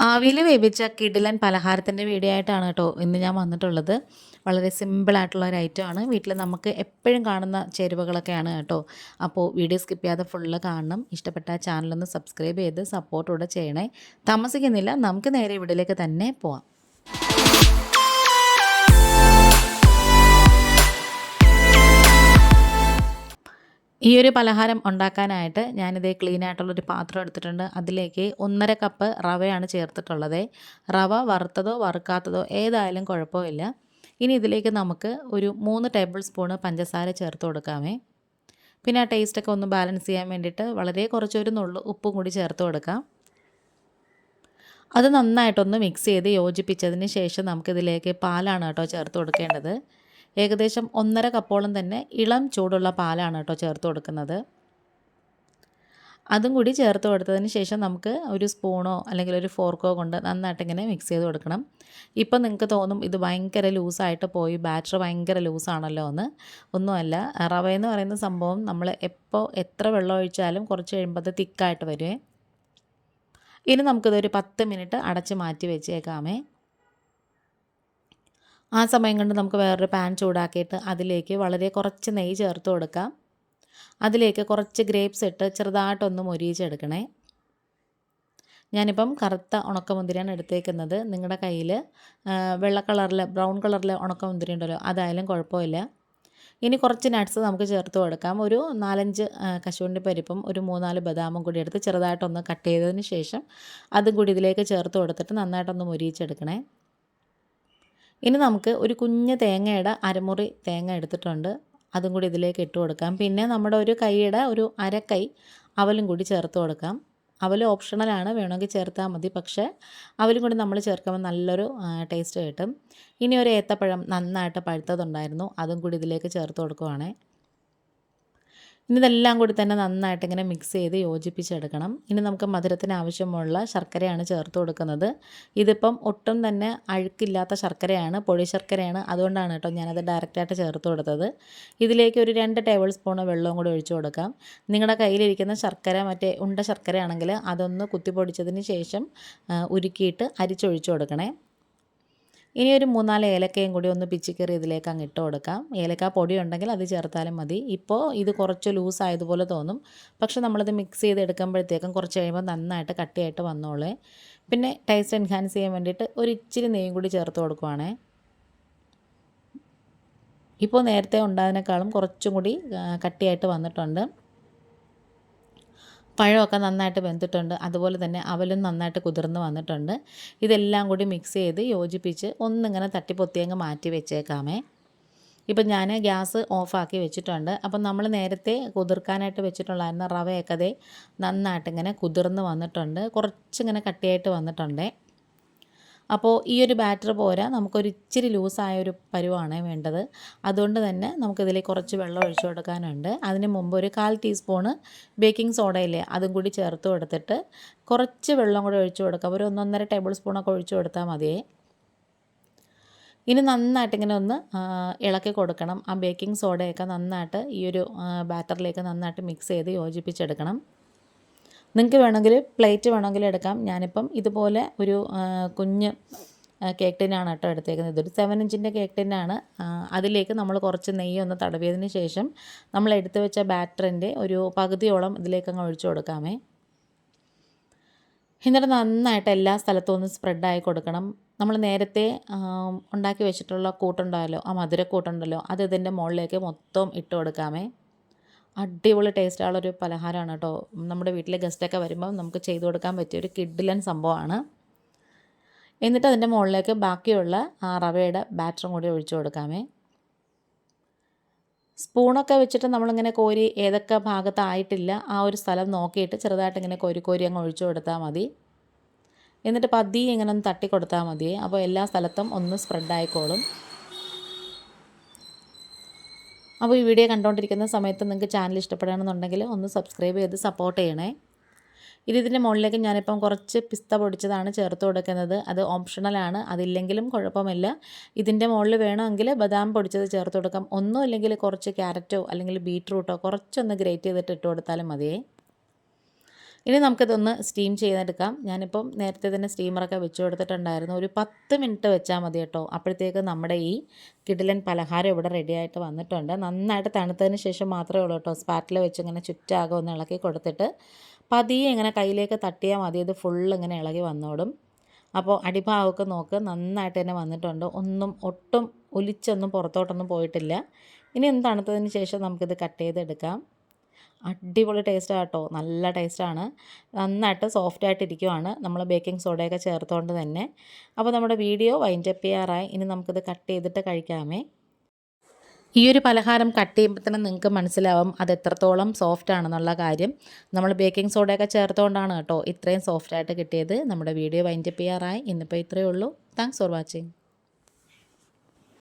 ആവിയിൽ വേവിച്ച കിടിലൻ പലഹാരത്തിൻ്റെ വീഡിയോ ആയിട്ടാണ് കേട്ടോ ഇന്ന് ഞാൻ വന്നിട്ടുള്ളത്. വളരെ സിമ്പിളായിട്ടുള്ള ഒരു ഐറ്റമാണ്. വീട്ടിൽ നമുക്ക് എപ്പോഴും കാണുന്ന ചേരുവകളൊക്കെയാണ് കേട്ടോ. അപ്പോൾ വീഡിയോ സ്കിപ്പ് ചെയ്യാതെ ഫുള്ള് കാണണം. ഇഷ്ടപ്പെട്ട ചാനലൊന്ന് സബ്സ്ക്രൈബ് ചെയ്ത് സപ്പോർട്ടൂടെ ചെയ്യണേ. താമസിക്കുന്നില്ല, നമുക്ക് നേരെ വീഡിയോയിലേക്ക് തന്നെ പോവാം. ഈ ഒരു പലഹാരം ഉണ്ടാക്കാനായിട്ട് ഞാനിത് ക്ലീൻ ആയിട്ടുള്ളൊരു പാത്രം എടുത്തിട്ടുണ്ട്. അതിലേക്ക് 1.5 കപ്പ് റവയാണ് ചേർത്തിട്ടുള്ളത്. റവ വറുത്തതോ വറുക്കാത്തതോ ഏതായാലും കുഴപ്പമില്ല. ഇനി ഇതിലേക്ക് നമുക്ക് ഒരു 3 ടേബിൾ സ്പൂണ് പഞ്ചസാര ചേർത്ത് കൊടുക്കാമേ. പിന്നെ ആ ടേസ്റ്റൊക്കെ ഒന്ന് ബാലൻസ് ചെയ്യാൻ വേണ്ടിയിട്ട് വളരെ കുറച്ചൊരു നുള്ളു ഉപ്പും കൂടി ചേർത്ത് കൊടുക്കാം. അത് നന്നായിട്ടൊന്ന് മിക്സ് ചെയ്ത് യോജിപ്പിച്ചതിന് ശേഷം നമുക്കിതിലേക്ക് പാലാണ് കേട്ടോ ചേർത്ത് കൊടുക്കേണ്ടത്. ഏകദേശം 1.5 കപ്പോളം തന്നെ ഇളം ചൂടുള്ള പാലാണ് കേട്ടോ ചേർത്ത് കൊടുക്കുന്നത്. അതും കൂടി ചേർത്ത് കൊടുത്തതിന് ശേഷം നമുക്ക് ഒരു സ്പൂണോ അല്ലെങ്കിൽ ഒരു ഫോർക്കോ കൊണ്ട് നന്നായിട്ട് ഇങ്ങനെ മിക്സ് ചെയ്ത് കൊടുക്കണം. ഇപ്പം നിങ്ങൾക്ക് തോന്നും ഇത് ഭയങ്കര ലൂസായിട്ട് പോയി, ബാറ്റർ ഭയങ്കര ലൂസാണല്ലോ എന്ന്. ഒന്നുമല്ല, റവ എന്ന് പറയുന്ന സംഭവം നമ്മൾ എത്ര വെള്ളം ഒഴിച്ചാലും കുറച്ച് കഴിയുമ്പോൾ അത് തിക്കായിട്ട് വരുമേ. ഇനി നമുക്കിതൊരു 10 മിനിറ്റ് അടച്ച് മാറ്റി വെച്ചേക്കാമേ. ആ സമയം കൊണ്ട് നമുക്ക് വേറൊരു പാൻ ചൂടാക്കിയിട്ട് അതിലേക്ക് വളരെ കുറച്ച് നെയ്യ് ചേർത്ത് കൊടുക്കാം. അതിലേക്ക് കുറച്ച് ഗ്രേപ്സ് ഇട്ട് ചെറുതായിട്ടൊന്ന് മൊരിയിച്ചെടുക്കണേ. ഞാനിപ്പം കറുത്ത ഉണക്കമുന്തിരിയാണ് എടുത്തേക്കുന്നത്. നിങ്ങളുടെ കയ്യിൽ വെള്ള കളറിൽ ബ്രൗൺ കളറിൽ ഉണക്കമുന്തിരി ഉണ്ടല്ലോ, അതായാലും കുഴപ്പമില്ല. ഇനി കുറച്ച് നട്ട്സ് നമുക്ക് ചേർത്ത് കൊടുക്കാം. ഒരു 4-5 കശുവണ്ടി പരിപ്പും ഒരു 3-4 ബദാമും കൂടി എടുത്ത് ചെറുതായിട്ടൊന്ന് കട്ട് ചെയ്തതിന് ശേഷം അതും കൂടി ഇതിലേക്ക് ചേർത്ത് കൊടുത്തിട്ട് നന്നായിട്ടൊന്ന് മൊരിയിച്ചെടുക്കണേ. ഇനി നമുക്ക് ഒരു കുഞ്ഞ് തേങ്ങയുടെ അരമുറി തേങ്ങ എടുത്തിട്ടുണ്ട്, അതും കൂടി ഇതിലേക്ക് ഇട്ട് കൊടുക്കാം. പിന്നെ നമ്മുടെ ഒരു കൈയുടെ ഒരു അരക്കൈ അവലും കൂടി ചേർത്ത് കൊടുക്കാം. അവൽ ഓപ്ഷണലാണ്, വേണമെങ്കിൽ ചേർത്താൽ മതി. പക്ഷേ അവലും കൂടി നമ്മൾ ചേർക്കുമ്പോൾ നല്ലൊരു ടേസ്റ്റ് കിട്ടും. ഇനി ഒരു ഏത്തപ്പഴം നന്നായിട്ട് പഴുത്തതുണ്ടായിരുന്നു, അതും കൂടി ഇതിലേക്ക് ചേർത്ത് കൊടുക്കുവാണേ. ഇനി ഇതെല്ലാം കൂടി തന്നെ നന്നായിട്ട് ഇങ്ങനെ മിക്സ് ചെയ്ത് യോജിപ്പിച്ചെടുക്കണം. ഇനി നമുക്ക് മധുരത്തിന് ആവശ്യമുള്ള ശർക്കരയാണ് ചേർത്ത് കൊടുക്കുന്നത്. ഇതിപ്പം ഒട്ടും തന്നെ അഴുക്കില്ലാത്ത ശർക്കരയാണ്, പൊടി ശർക്കരയാണ്. അതുകൊണ്ടാണ് കേട്ടോ ഞാനത് ഡയറക്റ്റായിട്ട് ചേർത്ത് കൊടുത്തത്. ഇതിലേക്ക് ഒരു 2 ടേബിൾ സ്പൂൺ വെള്ളവും കൂടി ഒഴിച്ചു കൊടുക്കാം. നിങ്ങളുടെ കയ്യിലിരിക്കുന്ന ശർക്കര മറ്റേ ഉണ്ട ശർക്കരയാണെങ്കിൽ അതൊന്ന് കുത്തിപ്പൊടിച്ചതിന് ശേഷം ഉരുക്കിയിട്ട് അരിച്ചൊഴിച്ചു കൊടുക്കണേ. ഇനി ഒരു 3-4 ഏലക്കയും കൂടി ഒന്ന് പിച്ചിക്കറി ഇതിലേക്ക് അങ്ങ് ഇട്ട് കൊടുക്കാം. ഏലക്ക പൊടി ഉണ്ടെങ്കിൽ അത് ചേർത്താലും മതി. ഇപ്പോൾ ഇത് കുറച്ച് ലൂസായതുപോലെ തോന്നും, പക്ഷെ നമ്മളിത് മിക്സ് ചെയ്ത് എടുക്കുമ്പോഴത്തേക്കും കുറച്ച് കഴിയുമ്പോൾ നന്നായിട്ട് കട്ടിയായിട്ട് വന്നോളേ. പിന്നെ ടേസ്റ്റ് എൻഹാൻസ് ചെയ്യാൻ വേണ്ടിയിട്ട് ഒരു ഇച്ചിരി നെയ്യും കൂടി ചേർത്ത് കൊടുക്കുവാണേ. ഇപ്പോൾ നേരത്തെ ഉണ്ടായതിനേക്കാളും കുറച്ചും കൂടി കട്ടിയായിട്ട് വന്നിട്ടുണ്ട്. പഴമൊക്കെ നന്നായിട്ട് വെന്തിട്ടുണ്ട്, അതുപോലെ തന്നെ അവലും നന്നായിട്ട് കുതിർന്ന് വന്നിട്ടുണ്ട്. ഇതെല്ലാം കൂടി മിക്സ് ചെയ്ത് യോജിപ്പിച്ച് ഒന്നിങ്ങനെ തട്ടിപ്പൊത്തി അങ്ങ് മാറ്റി വെച്ചേക്കാമേ. ഇപ്പം ഞാൻ ഗ്യാസ് ഓഫാക്കി വെച്ചിട്ടുണ്ട്. അപ്പം നമ്മൾ നേരത്തെ കുതിർക്കാനായിട്ട് വെച്ചിട്ടുള്ളായിരുന്ന റവയൊക്കെ നന്നായിട്ടിങ്ങനെ കുതിർന്ന് വന്നിട്ടുണ്ട്, കുറച്ചിങ്ങനെ കട്ടിയായിട്ട് വന്നിട്ടുണ്ട്. അപ്പോൾ ഈ ഒരു ബാറ്റർ പോരാ, നമുക്കൊരു ഇച്ചിരി ലൂസായൊരു പരുവാണ് വേണ്ടത്. അതുകൊണ്ട് തന്നെ നമുക്കിതിലേക്ക് കുറച്ച് വെള്ളം ഒഴിച്ചു കൊടുക്കാനുണ്ട്. അതിന് മുമ്പ് ഒരു 1/4 ടീസ്പൂണ് ബേക്കിംഗ് സോഡയില്ലേ, അതും കൂടി ചേർത്ത് കൊടുത്തിട്ട് കുറച്ച് വെള്ളം കൂടി ഒഴിച്ചു കൊടുക്കാം. ഒരു 1-1.5 ടേബിൾ സ്പൂണൊക്കെ ഒഴിച്ചു കൊടുത്താൽ മതിയേ. ഇനി നന്നായിട്ടിങ്ങനെ ഒന്ന് ഇളക്കി കൊടുക്കണം. ആ ബേക്കിംഗ് സോഡയൊക്കെ നന്നായിട്ട് ഈ ഒരു ബാറ്ററിലേക്ക് നന്നായിട്ട് മിക്സ് ചെയ്ത് യോജിപ്പിച്ചെടുക്കണം. നിങ്ങൾക്ക് വേണമെങ്കിൽ പ്ലേറ്റ് വേണമെങ്കിൽ എടുക്കാം. ഞാനിപ്പം ഇതുപോലെ ഒരു കുഞ്ഞ് കേക്ക് ടിന്നാണ് കേട്ടോ എടുത്തേക്കുന്നത്. ഇതൊരു 7 ഇഞ്ചിൻ്റെ കേക്ക് ടിന്നാണ്. അതിലേക്ക് നമ്മൾ കുറച്ച് നെയ്യ് ഒന്ന് തടവിയതിന് ശേഷം നമ്മൾ എടുത്തു വെച്ച ബാറ്ററിൻ്റെ ഒരു പകുതിയോളം ഇതിലേക്ക് അങ്ങ് ഒഴിച്ചു കൊടുക്കാമേ. എന്നിട്ട് നന്നായിട്ട് എല്ലാ സ്ഥലത്തും ഒന്ന് സ്പ്രെഡായി കൊടുക്കണം. നമ്മൾ നേരത്തെ ഉണ്ടാക്കി വെച്ചിട്ടുള്ള കൂട്ടുണ്ടായല്ലോ, ആ മധുരക്കൂട്ടുണ്ടല്ലോ, അത് ഇതിൻ്റെ മുകളിലേക്ക് മൊത്തം ഇട്ട് കൊടുക്കാമേ. അടിപൊളി ടേസ്റ്റുള്ളൊരു പലഹാരമാണ് കേട്ടോ. നമ്മുടെ വീട്ടിലെ ഗസ്റ്റൊക്കെ വരുമ്പം നമുക്ക് ചെയ്ത് കൊടുക്കാൻ പറ്റിയൊരു കിഡിലൻ സംഭവമാണ്. എന്നിട്ട് അതിൻ്റെ മുകളിലേക്ക് ബാക്കിയുള്ള ആ റവയുടെ ബാറ്ററും കൂടി ഒഴിച്ചു കൊടുക്കാമേ. സ്പൂണൊക്കെ വെച്ചിട്ട് നമ്മളിങ്ങനെ കോരി ഏതൊക്കെ ഭാഗത്തായിട്ടില്ല ആ ഒരു സ്ഥലം നോക്കിയിട്ട് ചെറുതായിട്ടിങ്ങനെ കോരി അങ്ങ് ഒഴിച്ചു കൊടുത്താൽ മതി. എന്നിട്ട് പതിയെ ഇങ്ങനെ ഒന്ന് തട്ടി കൊടുത്താൽ മതി. അപ്പോൾ എല്ലാ സ്ഥലത്തും ഒന്ന് സ്പ്രെഡായിക്കോളും. അപ്പോൾ ഈ വീഡിയോ കണ്ടുകൊണ്ടിരിക്കുന്ന സമയത്ത് നിങ്ങൾക്ക് ചാനൽ ഇഷ്ടപ്പെടുകയാണെന്നുണ്ടെങ്കിൽ ഒന്ന് സബ്സ്ക്രൈബ് ചെയ്ത് സപ്പോർട്ട് ചെയ്യണേ. ഇതിൻ്റെ മുകളിലേക്ക് ഞാനിപ്പം കുറച്ച് പിസ്ത പൊടിച്ചതാണ് ചേർത്ത് കൊടുക്കുന്നത്. അത് ഓപ്ഷണലാണ്, അതില്ലെങ്കിലും കുഴപ്പമില്ല. ഇതിൻ്റെ മുകളിൽ വേണമെങ്കിൽ ബദാം പൊടിച്ചത് ചേർത്ത് കൊടുക്കാം. ഒന്നും ഇല്ലെങ്കിൽ കുറച്ച് ക്യാരറ്റോ അല്ലെങ്കിൽ ബീറ്റ്റൂട്ടോ കുറച്ചൊന്ന് ഗ്രേറ്റ് ചെയ്തിട്ട് ഇട്ട് കൊടുത്താലും മതിയേ. ഇനി നമുക്കിതൊന്ന് സ്റ്റീം ചെയ്തെടുക്കാം. ഞാനിപ്പം നേരത്തെ തന്നെ സ്റ്റീമറൊക്കെ വെച്ച് കൊടുത്തിട്ടുണ്ടായിരുന്നു. ഒരു 10 മിനിറ്റ് വെച്ചാൽ മതി കേട്ടോ. അപ്പോഴത്തേക്ക് നമ്മുടെ ഈ കിടിലൻ പലഹാരം ഇവിടെ റെഡിയായിട്ട് വന്നിട്ടുണ്ട്. നന്നായിട്ട് തണുത്തതിന് ശേഷം മാത്രമേ ഉള്ളൂ കേട്ടോ. സ്പാറ്റില വെച്ച് ഇങ്ങനെ ചുറ്റാകെ ഒന്ന് ഇളക്കി കൊടുത്തിട്ട് പതിയെ ഇങ്ങനെ കയ്യിലേക്ക് തട്ടിയാൽ മതി. ഇത് ഫുള്ള് ഇങ്ങനെ ഇളകി വന്നോളും. അപ്പോൾ അടിഭാഗമൊക്കെ നോക്ക്, നന്നായിട്ട് തന്നെ വന്നിട്ടുണ്ട്. ഒട്ടും ഒലിച്ചൊന്നും പുറത്തോട്ടൊന്നും പോയിട്ടില്ല. ഇനി ഒന്ന് തണുത്തതിന് ശേഷം നമുക്കിത് കട്ട് ചെയ്തെടുക്കാം. അടിപൊളി ടേസ്റ്റാണ് കേട്ടോ, നല്ല ടേസ്റ്റാണ്. നന്നായിട്ട് സോഫ്റ്റായിട്ടിരിക്കുവാണ് നമ്മൾ ബേക്കിംഗ് സോഡയൊക്കെ ചേർത്തുകൊണ്ട് തന്നെ. അപ്പോൾ നമ്മുടെ വീഡിയോ വൈൻഡപ്പ് ചെയ്യാറായി. ഇനി നമുക്കിത് കട്ട് ചെയ്തിട്ട് കഴിക്കാമേ. ഈ ഒരു പലഹാരം കട്ട് ചെയ്യുമ്പോൾ തന്നെ നിങ്ങൾക്ക് മനസ്സിലാവും അത് എത്രത്തോളം സോഫ്റ്റ് ആണെന്നുള്ള കാര്യം. നമ്മൾ ബേക്കിംഗ് സോഡയൊക്കെ ചേർത്തുകൊണ്ടാണ് കേട്ടോ ഇത്രയും സോഫ്റ്റായിട്ട് കിട്ടിയത്. നമ്മുടെ വീഡിയോ വൈൻഡപ്പ് ചെയ്യാറായി. ഇന്നിപ്പോൾ ഇത്രയേ ഉള്ളൂ. Thanks for watching.